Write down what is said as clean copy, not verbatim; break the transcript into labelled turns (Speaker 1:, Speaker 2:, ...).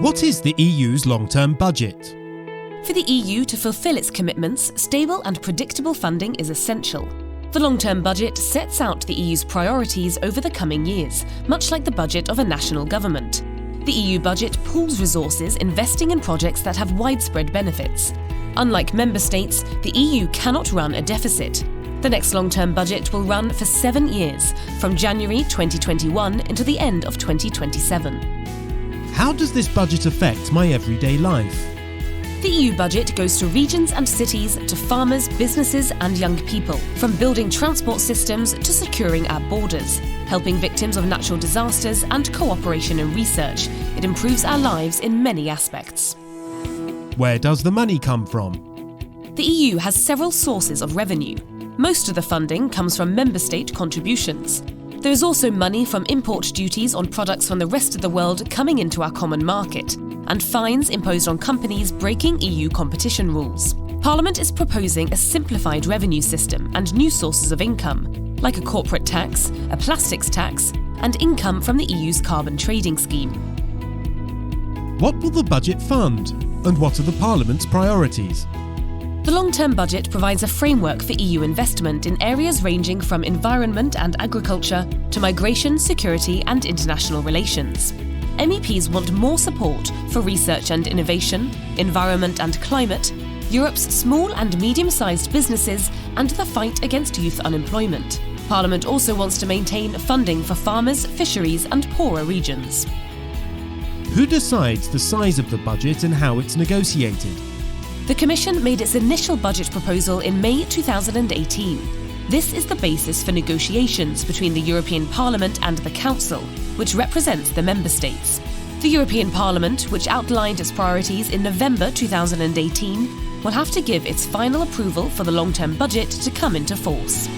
Speaker 1: What is the EU's long-term budget?
Speaker 2: For the EU to fulfil its commitments, stable and predictable funding is essential. The long-term budget sets out the EU's priorities over the coming years, much like the budget of a national government. The EU budget pools resources investing in projects that have widespread benefits. Unlike member states, the EU cannot run a deficit. The next long-term budget will run for 7 years, from January 2021 until the end of 2027.
Speaker 1: How does this budget affect my everyday life?
Speaker 2: The EU budget goes to regions and cities, to farmers, businesses and young people, from building transport systems to securing our borders, helping victims of natural disasters and cooperation in research. It improves our lives in many aspects.
Speaker 1: Where does the money come from?
Speaker 2: The EU has several sources of revenue. Most of the funding comes from member state contributions. There is also money from import duties on products from the rest of the world coming into our common market, and fines imposed on companies breaking EU competition rules. Parliament is proposing a simplified revenue system and new sources of income, like a corporate tax, a plastics tax, and income from the EU's carbon trading scheme.
Speaker 1: What will the budget fund, and what are the Parliament's priorities?
Speaker 2: The long-term budget provides a framework for EU investment in areas ranging from environment and agriculture to migration, security and international relations. MEPs want more support for research and innovation, environment and climate, Europe's small and medium-sized businesses and the fight against youth unemployment. Parliament also wants to maintain funding for farmers, fisheries and poorer regions.
Speaker 1: Who decides the size of the budget and how it's negotiated?
Speaker 2: The Commission made its initial budget proposal in May 2018. This is the basis for negotiations between the European Parliament and the Council, which represents the Member States. The European Parliament, which outlined its priorities in November 2018, will have to give its final approval for the long-term budget to come into force.